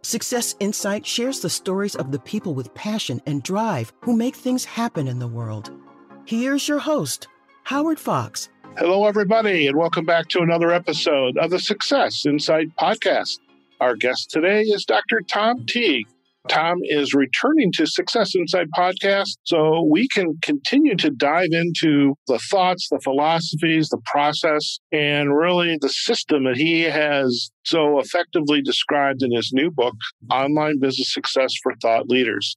Success Insight shares the stories of the people with passion and drive who make things happen in the world. Here's your host, Howard Fox. Hello, everybody, and welcome back to another episode of the Success Insight podcast. Our guest today is Dr. Tom Teague. Tom is returning to Success Insight podcast so we can continue to dive into the thoughts, the philosophies, the process, and really the system that he has so effectively described in his new book, Online Business Success for Thought Leaders.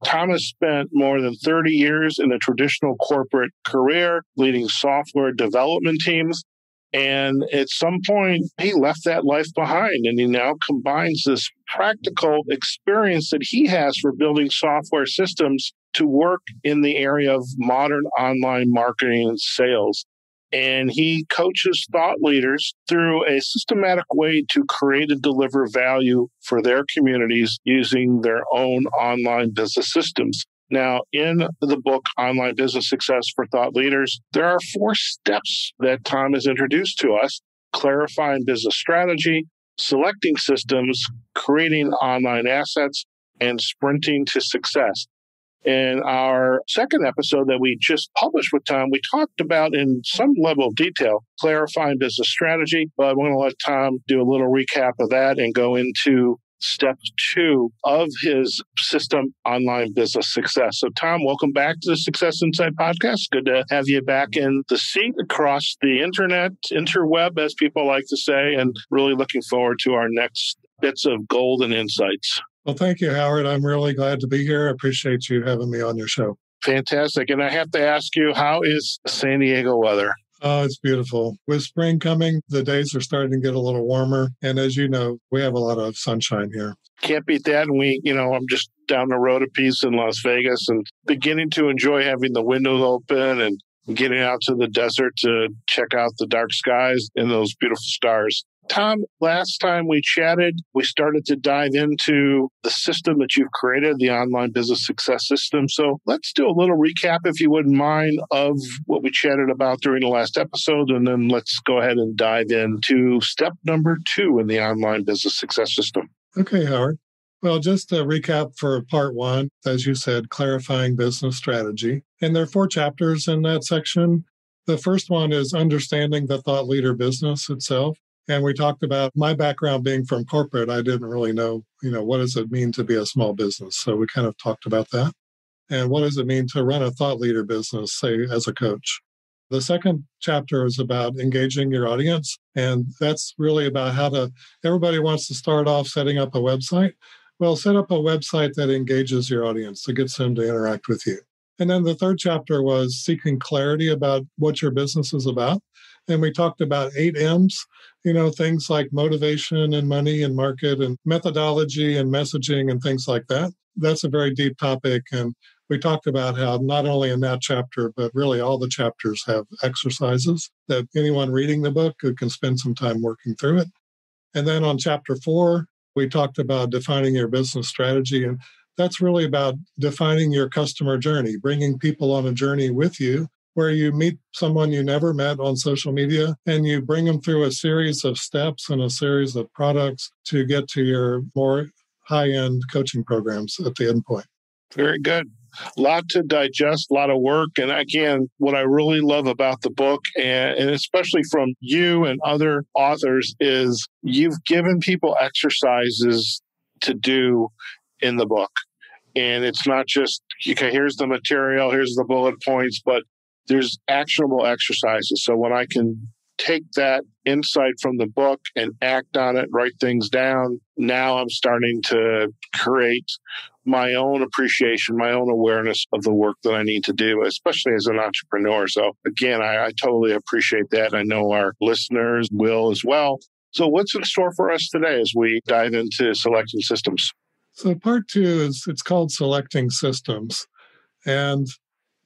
Tom has spent more than 30 years in a traditional corporate career leading software development teams. And at some point, he left that life behind, and he now combines this practical experience that he has for building software systems to work in the area of modern online marketing and sales. And he coaches thought leaders through a systematic way to create and deliver value for their communities using their own online business systems. Now, in the book, Online Business Success for Thought Leaders, there are 4 steps that Tom has introduced to us: clarifying business strategy, selecting systems, creating online assets, and sprinting to success. In our second episode that we just published with Tom, we talked about in some level of detail clarifying business strategy, but I'm going to let Tom do a little recap of that and go into step 2 of his system, Online Business Success. So, Tom, welcome back to the Success Insight podcast. Good to have you back in the seat across the interweb, as people like to say, and really looking forward to our next bits of golden insights. Well, thank you, Howard. I'm really glad to be here. I appreciate you having me on your show. Fantastic. And I have to ask you, how is San Diego weather? Oh, it's beautiful. With spring coming, the days are starting to get a little warmer. And as you know, we have a lot of sunshine here. Can't beat that. And I'm just down the road a piece in Las Vegas and beginning to enjoy having the windows open and getting out to the desert to check out the dark skies and those beautiful stars. Tom, last time we chatted, we started to dive into the system that you've created, the Online Business Success System. So let's do a little recap, if you wouldn't mind, of what we chatted about during the last episode. And then let's go ahead and dive into step number 2 in the Online Business Success System. Okay, Howard. Well, just to recap for part 1, as you said, clarifying business strategy. And there are 4 chapters in that section. The first one is understanding the thought leader business itself. And we talked about my background being from corporate. I didn't really know, what does it mean to be a small business? So we kind of talked about that. And what does it mean to run a thought leader business, say, as a coach? The second chapter is about engaging your audience. And that's really about everybody wants to start off setting up a website. Well, set up a website that engages your audience, that gets them to interact with you. And then the third chapter was seeking clarity about what your business is about. And we talked about 8 M's, things like motivation and money and market and methodology and messaging and things like that. That's a very deep topic. And we talked about how not only in that chapter, but really all the chapters have exercises that anyone reading the book can spend some time working through it. And then on chapter 4, we talked about defining your business strategy. And that's really about defining your customer journey, bringing people on a journey with you, where you meet someone you never met on social media and you bring them through a series of steps and a series of products to get to your more high-end coaching programs at the end point. Very good. A lot to digest, a lot of work. And again, what I really love about the book, and especially from you and other authors, is you've given people exercises to do in the book. And it's not just, okay, here's the material, here's the bullet points, but there's actionable exercises. So when I can take that insight from the book and act on it, write things down, now I'm starting to create my own appreciation, my own awareness of the work that I need to do, especially as an entrepreneur. So again, I totally appreciate that. I know our listeners will as well. So what's in store for us today as we dive into selecting systems? So part 2 it's called selecting systems. And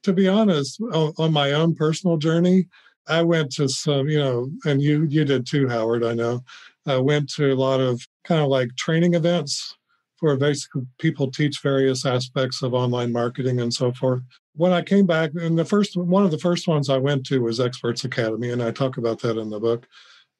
to be honest, on my own personal journey, I went to some, and you did too, Howard, I know. I went to a lot of kind of like training events where basically people teach various aspects of online marketing and so forth. When I came back, and one of the first ones I went to was Experts Academy, and I talk about that in the book.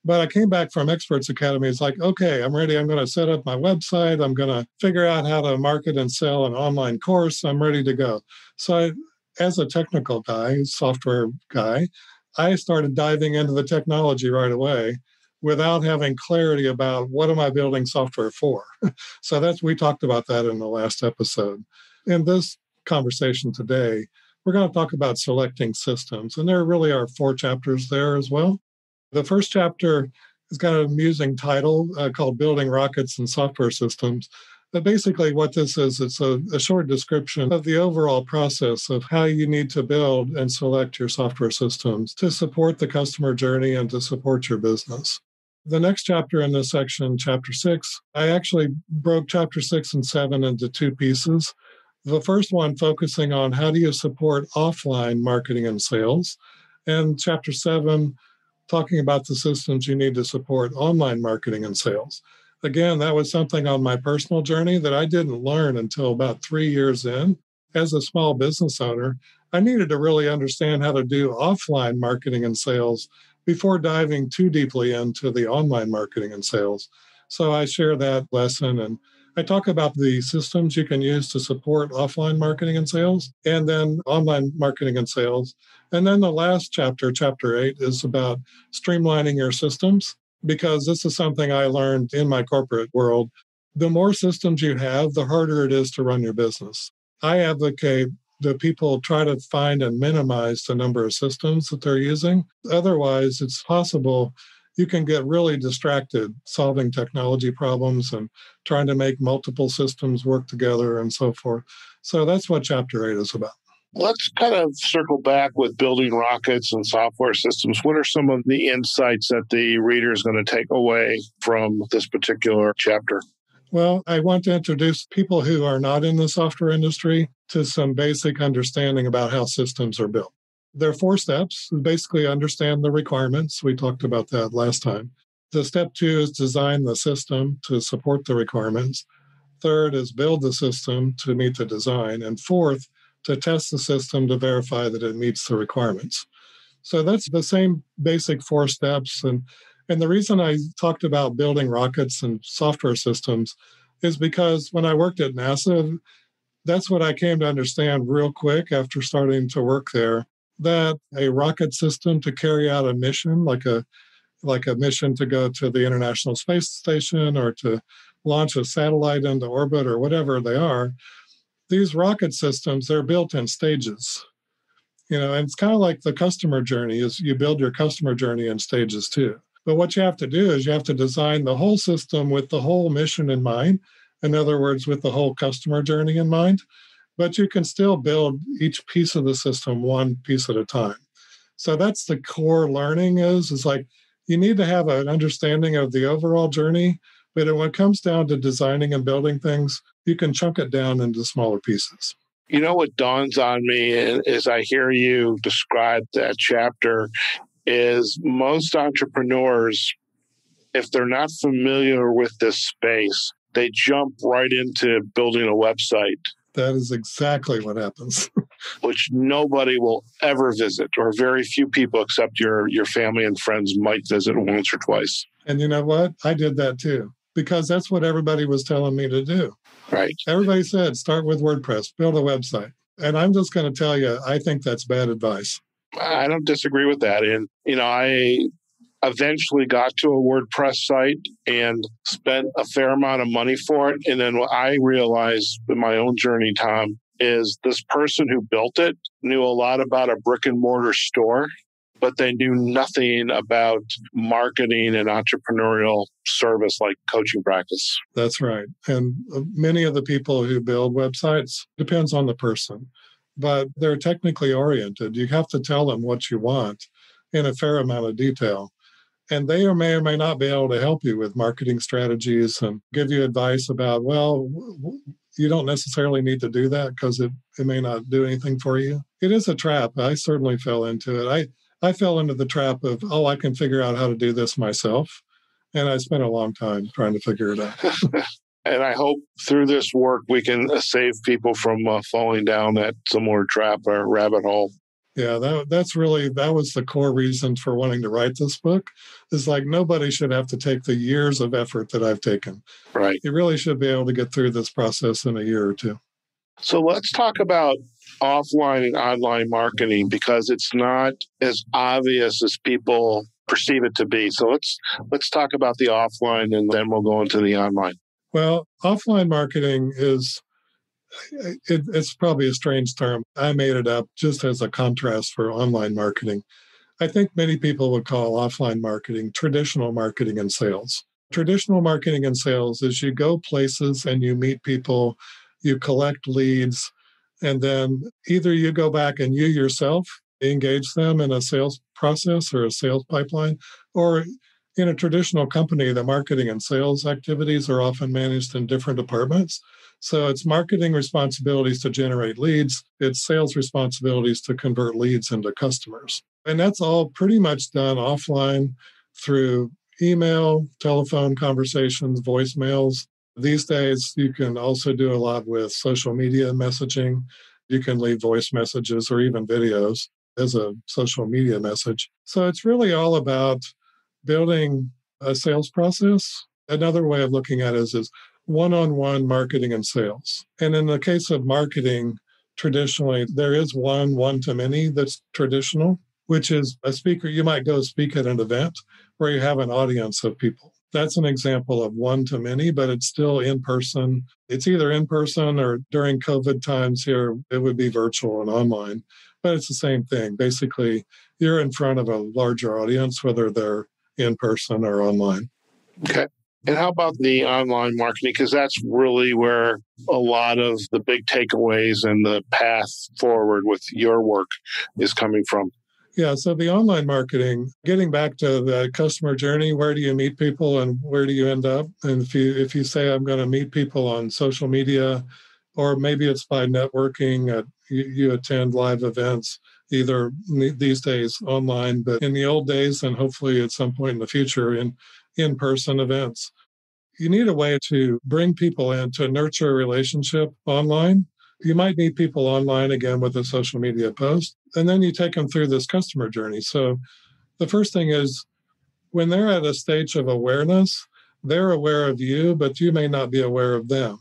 But I came back from Experts Academy. It's like, okay, I'm ready. I'm going to set up my website. I'm going to figure out how to market and sell an online course. I'm ready to go. So as a technical guy, software guy, I started diving into the technology right away without having clarity about what am I building software for. So we talked about that in the last episode. In this conversation today, we're going to talk about selecting systems. And there really are 4 chapters there as well. The first chapter has got an amusing title called Building Rockets and Software Systems. But basically what this is, it's a short description of the overall process of how you need to build and select your software systems to support the customer journey and to support your business. The next chapter in this section, chapter 6, I actually broke chapter 6 and 7 into 2 pieces. The first one focusing on how do you support offline marketing and sales, and chapter 7 talking about the systems you need to support online marketing and sales. Again, that was something on my personal journey that I didn't learn until about 3 years in. As a small business owner, I needed to really understand how to do offline marketing and sales before diving too deeply into the online marketing and sales. So I share that lesson, and I talk about the systems you can use to support offline marketing and sales, and then online marketing and sales. And then the last chapter, chapter 8, is about streamlining your systems, because this is something I learned in my corporate world. The more systems you have, the harder it is to run your business. I advocate that people try to find and minimize the number of systems that they're using. Otherwise, it's possible you can get really distracted solving technology problems and trying to make multiple systems work together and so forth. So that's what chapter 8 is about. Let's kind of circle back with building rockets and software systems. What are some of the insights that the reader is going to take away from this particular chapter? Well, I want to introduce people who are not in the software industry to some basic understanding about how systems are built. There are 4 steps. Basically, understand the requirements. We talked about that last time. The step 2 is design the system to support the requirements. Third is build the system to meet the design. And fourth, to test the system to verify that it meets the requirements. So that's the same basic 4 steps. And the reason I talked about building rockets and software systems is because when I worked at NASA, that's what I came to understand real quick after starting to work there, that a rocket system to carry out a mission, like a mission to go to the International Space Station or to launch a satellite into orbit or whatever they are, these rocket systems, they're built in stages. And it's kind of like the customer journey is you build your customer journey in stages too. But what you have to do is you have to design the whole system with the whole mission in mind. In other words, with the whole customer journey in mind. But you can still build each piece of the system one piece at a time. So that's the core learning is like you need to have an understanding of the overall journey. But when it comes down to designing and building things, you can chunk it down into smaller pieces. You know what dawns on me as I hear you describe that chapter is most entrepreneurs, if they're not familiar with this space, they jump right into building a website. That is exactly what happens. Which nobody will ever visit, or very few people except your family and friends might visit once or twice. And you know what? I did that too, because that's what everybody was telling me to do. Right. Everybody said, start with WordPress, build a website. And I'm just going to tell you, I think that's bad advice. I don't disagree with that. And, I eventually got to a WordPress site and spent a fair amount of money for it. And then what I realized in my own journey, Tom, is this person who built it knew a lot about a brick and mortar store, but they knew nothing about marketing and entrepreneurial service like coaching practice. That's right. And many of the people who build websites, depends on the person, but they're technically oriented. You have to tell them what you want in a fair amount of detail. And they may or may not be able to help you with marketing strategies and give you advice about, well, you don't necessarily need to do that because it may not do anything for you. It is a trap. I certainly fell into it. I fell into the trap of, I can figure out how to do this myself. And I spent a long time trying to figure it out. And I hope through this work, we can save people from falling down that similar trap or rabbit hole. Yeah, that was the core reason for wanting to write this book. Is like nobody should have to take the years of effort that I've taken. Right. You really should be able to get through this process in a year or two. So let's talk about offline and online marketing because it's not as obvious as people perceive it to be. So let's talk about the offline and then we'll go into the online. Well, offline marketing it's probably a strange term. I made it up just as a contrast for online marketing. I think many people would call offline marketing traditional marketing and sales. Traditional marketing and sales is you go places and you meet people, you collect leads, and then either you go back and you yourself engage them in a sales process or a sales pipeline, or in a traditional company, the marketing and sales activities are often managed in different departments. So it's marketing responsibilities to generate leads, it's sales responsibilities to convert leads into customers. And that's all pretty much done offline through email, telephone conversations, voicemails. These days, you can also do a lot with social media messaging. You can leave voice messages or even videos as a social media message. So it's really all about building a sales process. Another way of looking at it is one-on-one marketing and sales. And in the case of marketing, traditionally, there is one-to-many that's traditional, which is a speaker. You might go speak at an event where you have an audience of people. That's an example of one-to-many, but it's still in person. It's either in person or during COVID times here, it would be virtual and online. But it's the same thing. Basically, you're in front of a larger audience, whether they're in person or online. Okay. And how about the online marketing? Because that's really where a lot of the big takeaways and the path forward with your work is coming from. Yeah, so the online marketing, getting back to the customer journey, where do you meet people and where do you end up? And if you say I'm going to meet people on social media, or maybe it's by networking, you attend live events, either these days online, but in the old days, and hopefully at some point in the future, in-person events. You need a way to bring people in to nurture a relationship online. You might meet people online again with a social media post, and then you take them through this customer journey. So the first thing is when they're at a stage of awareness, they're aware of you, but you may not be aware of them.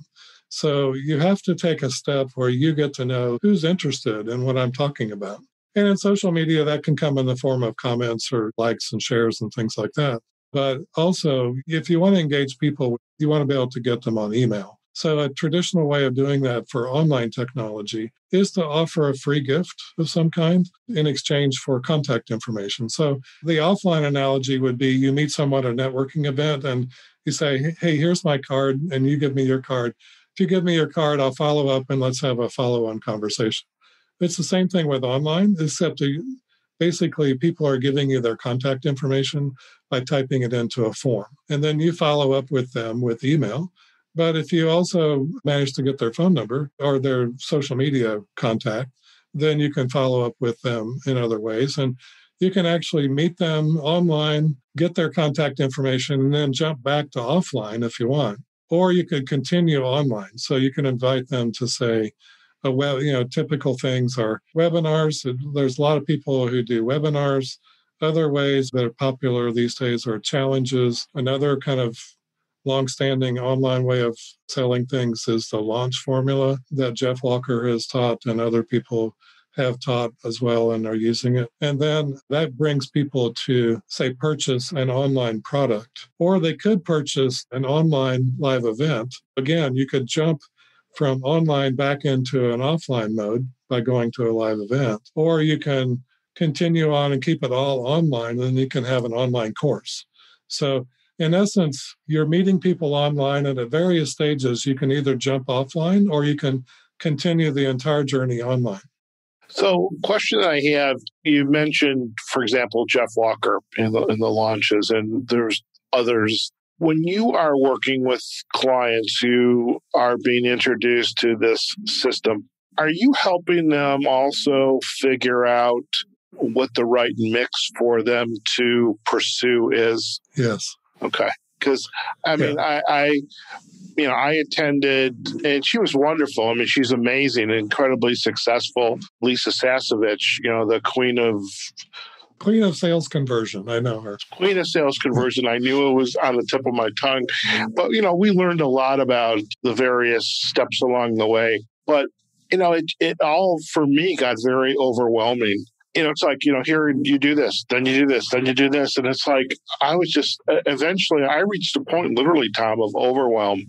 So you have to take a step where you get to know who's interested in what I'm talking about. And in social media, that can come in the form of comments or likes and shares and things like that. But also, if you want to engage people, you want to be able to get them on email. So a traditional way of doing that for online technology is to offer a free gift of some kind in exchange for contact information. So the offline analogy would be you meet someone at a networking event and you say, hey, here's my card, and you give me your card. If you give me your card, I'll follow up and let's have a follow-on conversation. It's the same thing with online, except basically people are giving you their contact information by typing it into a form. And then you follow up with them with email. But if you also manage to get their phone number or their social media contact, then you can follow up with them in other ways. And you can actually meet them online, get their contact information, and then jump back to offline if you want. Or you could continue online. So you can invite them to say, typical things are webinars. There's a lot of people who do webinars. Other ways that are popular these days are challenges. Another kind of longstanding online way of selling things is the launch formula that Jeff Walker has taught and other people have taught as well and are using it. And then that brings people to, say, purchase an online product, or they could purchase an online live event. Again, you could jump from online back into an offline mode by going to a live event, or you can continue on and keep it all online, and then you can have an online course. So in essence, you're meeting people online, and at various stages, you can either jump offline or you can continue the entire journey online. So, question I have, you mentioned, for example, Jeff Walker in the launches, and there's others. When you are working with clients who are being introduced to this system, are you helping them also figure out what the right mix for them to pursue is? Yes. Okay. Because, I mean, Yeah. I attended, and she was wonderful. I mean, she's amazing, incredibly successful. Lisa Sasevich, the Queen of sales conversion. I know her. queen of sales conversion. I knew it was on the tip of my tongue. But, we learned a lot about the various steps along the way. But, it all, for me, got very overwhelming. It's like, here you do this, then you do this, then you do this. And it's like, I was just, eventually I reached a point, literally, Tom, of overwhelm.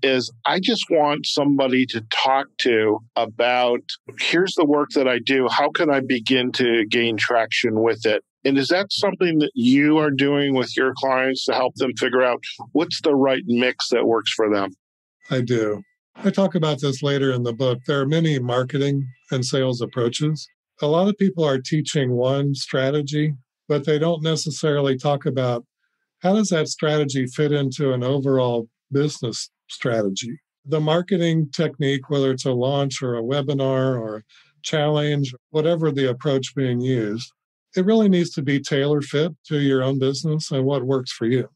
Is I just want somebody to talk to about, here's the work that I do. How can I begin to gain traction with it? And is that something that you are doing with your clients to help them figure out what's the right mix that works for them? I do. I talk about this later in the book. There are many marketing and sales approaches. A lot of people are teaching one strategy, but they don't necessarily talk about how does that strategy fit into an overall business strategy. The marketing technique, whether it's a launch or a webinar or a challenge, whatever the approach being used, it really needs to be tailor fit to your own business and what works for you.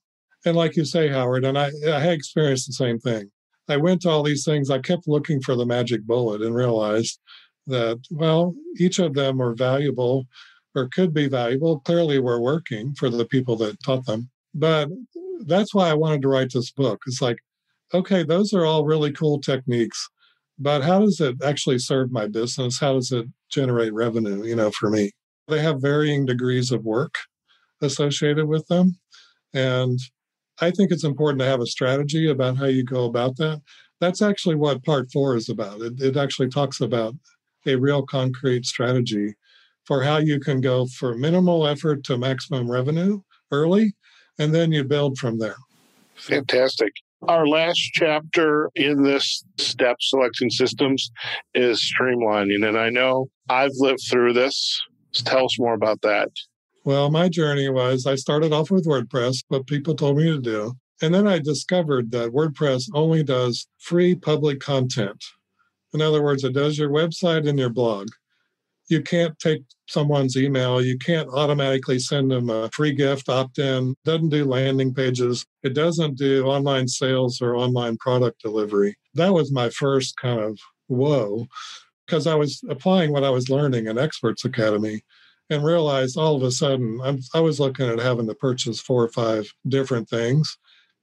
And like you say, Howard, and I had experienced the same thing. I went to all these things. I kept looking for the magic bullet and realized that, well, each of them are valuable or could be valuable. Clearly, were working for the people that taught them. But that's why I wanted to write this book. It's like, okay, those are all really cool techniques, but how does it actually serve my business? How does it generate revenue, for me? They have varying degrees of work associated with them. And I think it's important to have a strategy about how you go about that. That's actually what part 4 is about. It actually talks about a real concrete strategy for how you can go for minimal effort to maximum revenue early, and then you build from there. Fantastic. Our last chapter in this step, selecting systems, is streamlining. And I know I've lived through this. Tell us more about that. Well, my journey was I started off with WordPress, what people told me to do. And then I discovered that WordPress only does free public content. In other words, it does your website and your blog. You can't take someone's email. You can't automatically send them a free gift, opt-in. Doesn't do landing pages. It doesn't do online sales or online product delivery. That was my first kind of whoa, because I was applying what I was learning in Experts Academy and realized all of a sudden I was looking at having to purchase 4 or 5 different things.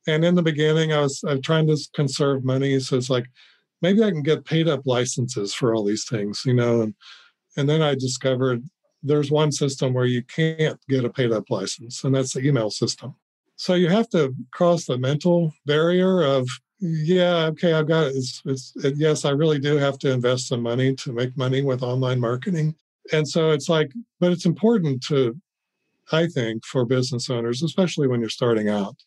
And in the beginning, I was trying to conserve money. So it's like, maybe I can get paid up licenses for all these things, And then I discovered there's one system where you can't get a paid up license, and that's the email system. So you have to cross the mental barrier of, yeah, okay, I've got it. Yes, I really do have to invest some money to make money with online marketing. And so it's like, but it's important to, I think, for business owners, especially when you're starting out,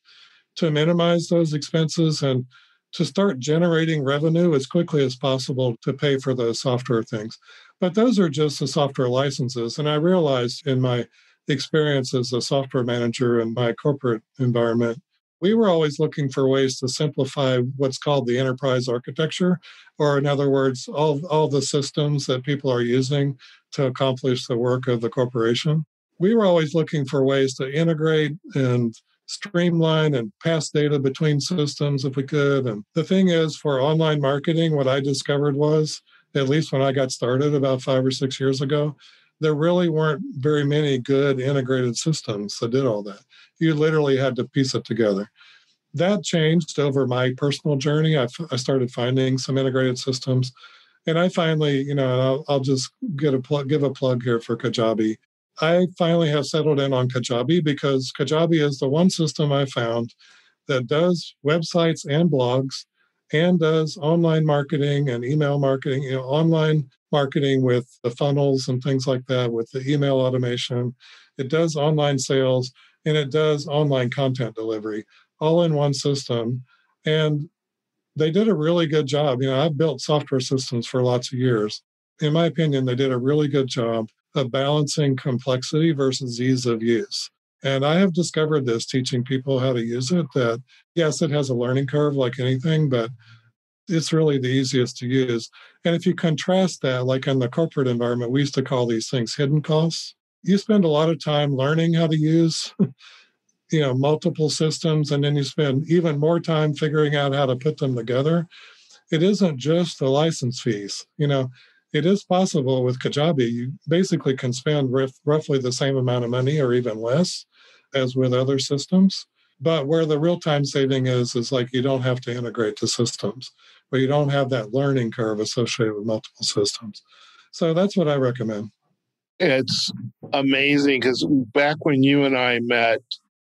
to minimize those expenses and to start generating revenue as quickly as possible to pay for those software things. But those are just the software licenses. And I realized in my experience as a software manager in my corporate environment, we were always looking for ways to simplify what's called the enterprise architecture, or in other words, all the systems that people are using to accomplish the work of the corporation. We were always looking for ways to integrate and streamline and pass data between systems if we could. And the thing is, for online marketing, what I discovered was, at least when I got started about 5 or 6 years ago, there really weren't very many good integrated systems that did all that. You literally had to piece it together. That changed over my personal journey. I started finding some integrated systems. And I finally, I'll just give a plug here for Kajabi. I finally have settled in on Kajabi because Kajabi is the one system I found that does websites and blogs and does online marketing and email marketing, online marketing with the funnels and things like that, with the email automation. It does online sales and it does online content delivery all in one system. And they did a really good job. I've built software systems for lots of years. In my opinion, they did a really good job of balancing complexity versus ease of use. And I have discovered this teaching people how to use it, that yes, it has a learning curve like anything, but it's really the easiest to use. And if you contrast that, like in the corporate environment, we used to call these things hidden costs. You spend a lot of time learning how to use multiple systems, and then you spend even more time figuring out how to put them together. It isn't just the license fees. It is possible with Kajabi, you basically can spend roughly the same amount of money or even less as with other systems. But where the real-time saving is like you don't have to integrate the systems, or you don't have that learning curve associated with multiple systems. So that's what I recommend. It's amazing because back when you and I met,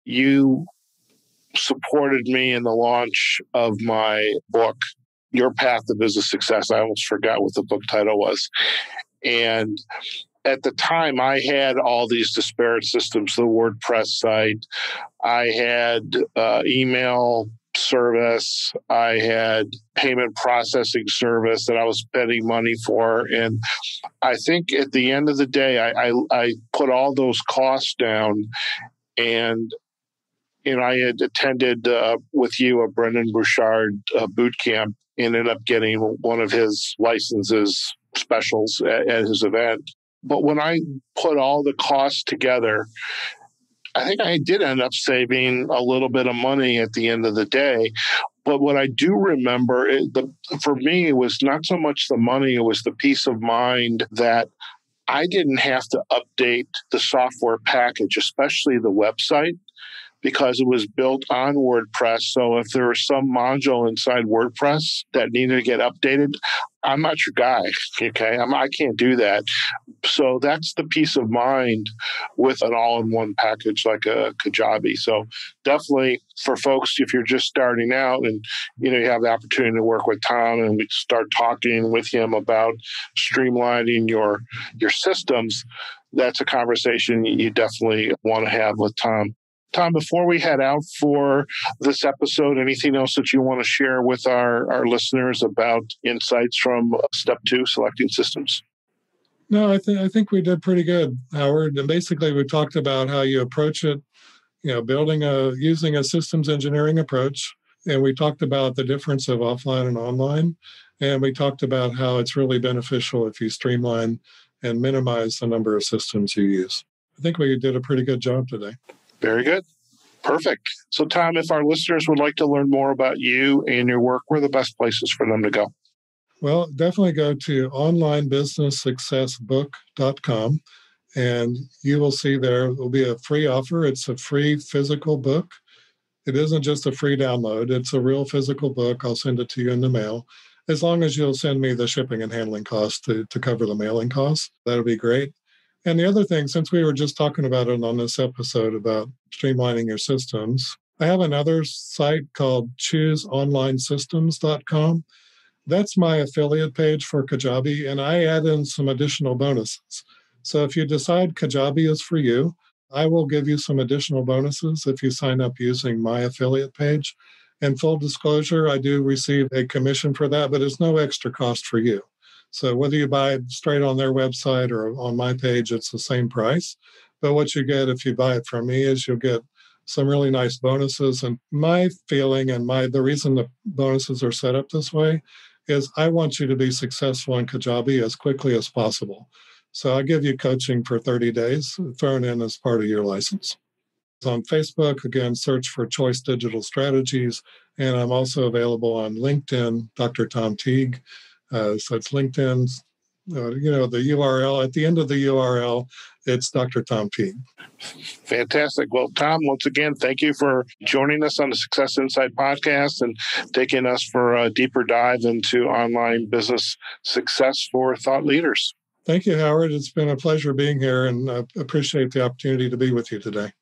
you supported me in the launch of my book, Your Path to Business Success. I almost forgot what the book title was. And at the time, I had all these disparate systems, the WordPress site. I had email service. I had payment processing service that I was spending money for. And I think at the end of the day, I put all those costs down. And I had attended with you a Brendan Bouchard boot camp, ended up getting one of his licenses specials at his event. But when I put all the costs together, I think I did end up saving a little bit of money at the end of the day. But what I do remember, for me, it was not so much the money, it was the peace of mind that I didn't have to update the software package, especially the website, because it was built on WordPress. So if there was some module inside WordPress that needed to get updated, I'm not your guy, okay? I can't do that. So that's the peace of mind with an all-in-one package like a Kajabi. So definitely for folks, if you're just starting out and you have the opportunity to work with Tom and we start talking with him about streamlining your systems, that's a conversation you definitely want to have with Tom. Tom, before we head out for this episode, anything else that you want to share with our listeners about insights from Step 2, selecting systems? No, I think we did pretty good, Howard. And basically, we talked about how you approach it, using a systems engineering approach. And we talked about the difference of offline and online. And we talked about how it's really beneficial if you streamline and minimize the number of systems you use. I think we did a pretty good job today. Very good. Perfect. So, Tom, if our listeners would like to learn more about you and your work, where are the best places for them to go? Well, definitely go to onlinebusinesssuccessbook.com, and you will see there will be a free offer. It's a free physical book. It isn't just a free download. It's a real physical book. I'll send it to you in the mail, as long as you'll send me the shipping and handling costs to cover the mailing costs. That'll be great. And the other thing, since we were just talking about it on this episode about streamlining your systems, I have another site called chooseonlinesystems.com. That's my affiliate page for Kajabi, and I add in some additional bonuses. So if you decide Kajabi is for you, I will give you some additional bonuses if you sign up using my affiliate page. And full disclosure, I do receive a commission for that, but it's no extra cost for you. So whether you buy it straight on their website or on my page, it's the same price. But what you get if you buy it from me is you'll get some really nice bonuses. And my feeling and the reason the bonuses are set up this way is I want you to be successful in Kajabi as quickly as possible. So I give you coaching for 30 days, thrown in as part of your license. On Facebook, again, search for Choice Digital Strategies. And I'm also available on LinkedIn, Dr. Tom Teague. So it's LinkedIn, the URL. At the end of the URL, it's Dr. Tom Teague. Fantastic. Well, Tom, once again, thank you for joining us on the Success Insight podcast and taking us for a deeper dive into online business success for thought leaders. Thank you, Howard. It's been a pleasure being here, and I appreciate the opportunity to be with you today.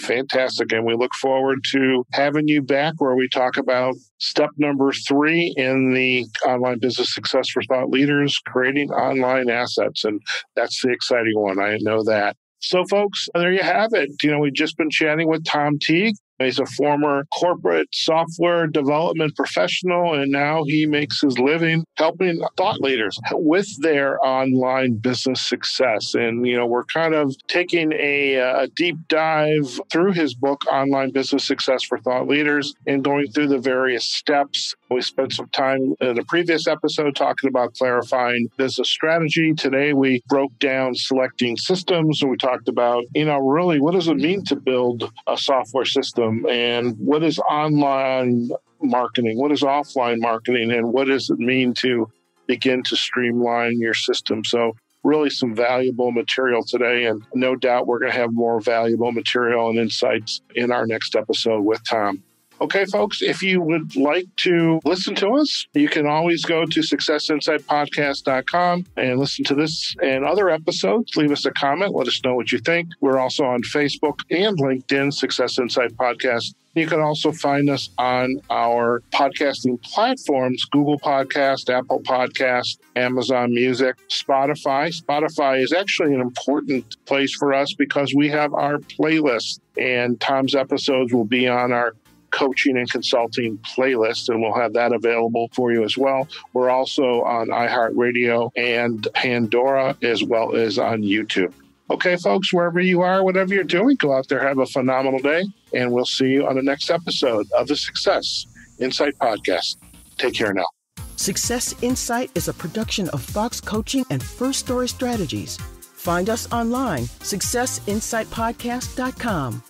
Fantastic. And we look forward to having you back where we talk about step number 3 in the online business success for thought leaders, creating online assets. And that's the exciting one. I know that. So, folks, there you have it. We've just been chatting with Tom Teague. He's a former corporate software development professional, and now he makes his living helping thought leaders with their online business success. And, we're kind of taking a deep dive through his book, Online Business Success for Thought Leaders, and going through the various steps We spent some time in a previous episode talking about clarifying business strategy. Today, we broke down selecting systems, and we talked about, really what does it mean to build a software system, and what is online marketing, what is offline marketing, and what does it mean to begin to streamline your system. So really some valuable material today, and no doubt we're going to have more valuable material and insights in our next episode with Tom. Okay, folks, if you would like to listen to us, you can always go to successinsightpodcast.com and listen to this and other episodes. Leave us a comment. Let us know what you think. We're also on Facebook and LinkedIn, Success Insight Podcast. You can also find us on our podcasting platforms, Google Podcast, Apple Podcast, Amazon Music, Spotify. Spotify is actually an important place for us because we have our playlist, and Tom's episodes will be on our coaching and consulting playlist, and we'll have that available for you as well. We're also on iHeartRadio and Pandora, as well as on YouTube. Okay, folks, wherever you are, whatever you're doing, go out there, have a phenomenal day, and we'll see you on the next episode of the Success Insight Podcast. Take care now. Success Insight is a production of Fox Coaching and First Story Strategies. Find us online, successinsightpodcast.com.